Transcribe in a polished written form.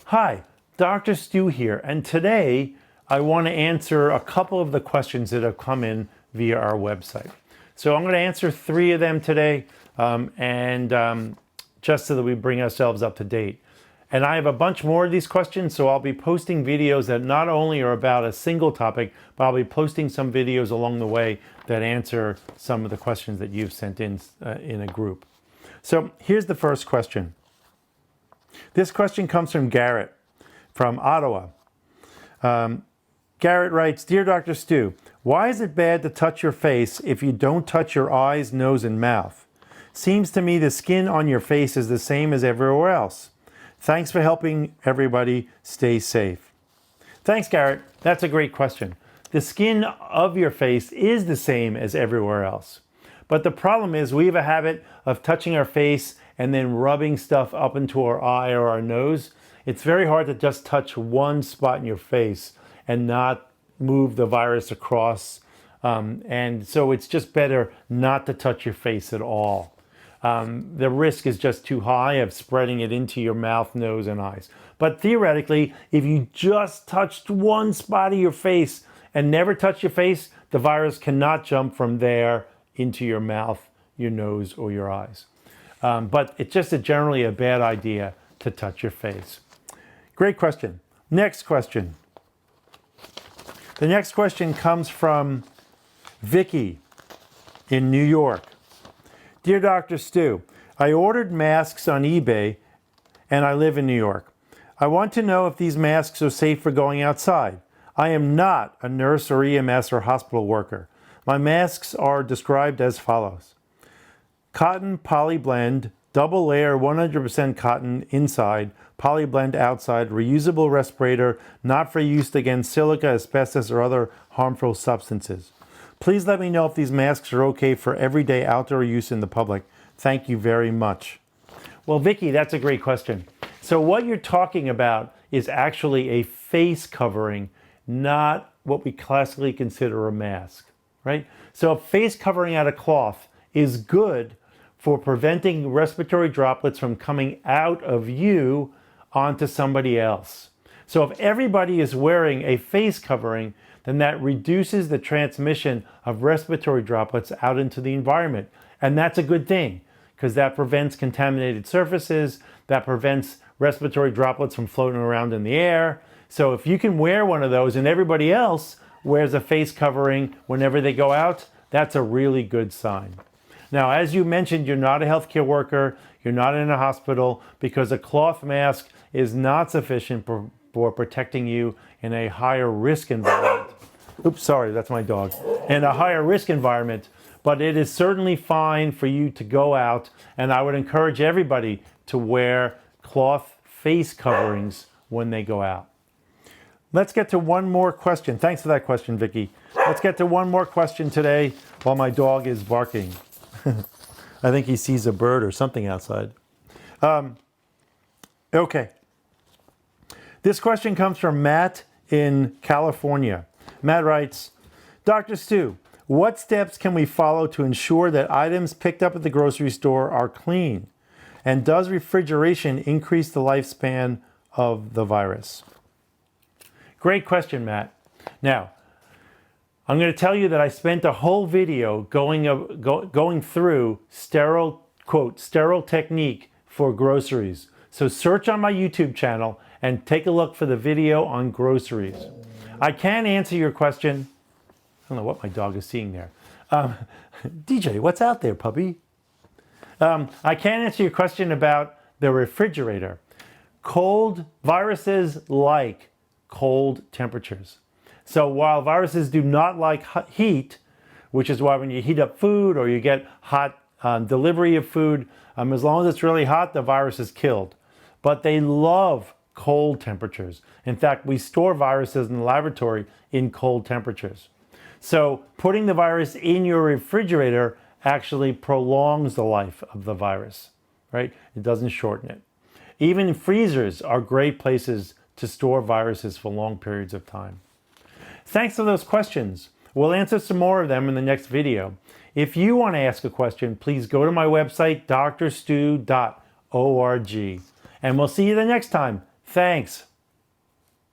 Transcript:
Hi, Dr. Stu here, and today I want to answer a couple of the questions that have come in via our website. So I'm going to answer 3 of them today, just so that we bring ourselves up to date. And I have a bunch more of these questions, so I'll be posting videos that not only are about a single topic, but I'll be posting some videos along the way that answer some of the questions that you've sent in a group. So here's the first question. This question comes from Garrett from Ottawa. Garrett writes, Dear Dr. Stu, why is it bad to touch your face if you don't touch your eyes, nose, and mouth? Seems to me the skin on your face is the same as everywhere else. Thanks for helping everybody stay safe. Thanks, Garrett. That's a great question. The skin of your face is the same as everywhere else. But the problem is we have a habit of touching our face and then rubbing stuff up into our eye or our nose. It's very hard to just touch one spot in your face and not move the virus across. And so it's just better not to touch your face at all. The risk is just too high of spreading it into your mouth, nose, and eyes. But theoretically, if you just touched one spot of your face and never touch your face, the virus cannot jump from there into your mouth, your nose, or your eyes. But it's just generally a bad idea to touch your face. Great question. Next question. The next question comes from Vicky in New York. Dear Dr. Stu, I ordered masks on eBay and I live in New York. I want to know if these masks are safe for going outside. I am not a nurse or EMS or hospital worker. My masks are described as follows. Cotton polyblend, double layer 100% cotton inside, polyblend outside, reusable respirator, not for use against silica, asbestos, or other harmful substances. Please let me know if these masks are okay for everyday outdoor use in the public. Thank you very much. Well, Vicky, that's a great question. So what you're talking about is actually a face covering, not what we classically consider a mask, right? So a face covering out of cloth is good for preventing respiratory droplets from coming out of you onto somebody else. So if everybody is wearing a face covering, then that reduces the transmission of respiratory droplets out into the environment. And that's a good thing, because that prevents contaminated surfaces, that prevents respiratory droplets from floating around in the air. So if you can wear one of those and everybody else wears a face covering whenever they go out, that's a really good sign. Now, as you mentioned, you're not a healthcare worker, you're not in a hospital, because a cloth mask is not sufficient for protecting you in a higher risk environment. Oops, sorry, that's my dog. In a higher risk environment, but it is certainly fine for you to go out, and I would encourage everybody to wear cloth face coverings when they go out. Let's get to one more question. Thanks for that question, Vicky. Let's get to one more question today while my dog is barking. I think he sees a bird or something outside. Okay. This question comes from Matt in California. Matt writes, Dr. Stu, what steps can we follow to ensure that items picked up at the grocery store are clean? And does refrigeration increase the lifespan of the virus? Great question, Matt. Now, I'm going to tell you that I spent a whole video going through sterile technique for groceries. So search on my YouTube channel and take a look for the video on groceries. I can answer your question. I don't know what my dog is seeing there. DJ, what's out there, puppy? I can answer your question about the refrigerator. Cold viruses like cold temperatures. So while viruses do not like heat, which is why when you heat up food or you get hot delivery of food, as long as it's really hot, the virus is killed. But they love cold temperatures. In fact, we store viruses in the laboratory in cold temperatures. So putting the virus in your refrigerator actually prolongs the life of the virus, right? It doesn't shorten it. Even freezers are great places to store viruses for long periods of time. Thanks for those questions. We'll answer some more of them in the next video. If you want to ask a question, please go to my website, drstu.org. And we'll see you the next time. Thanks.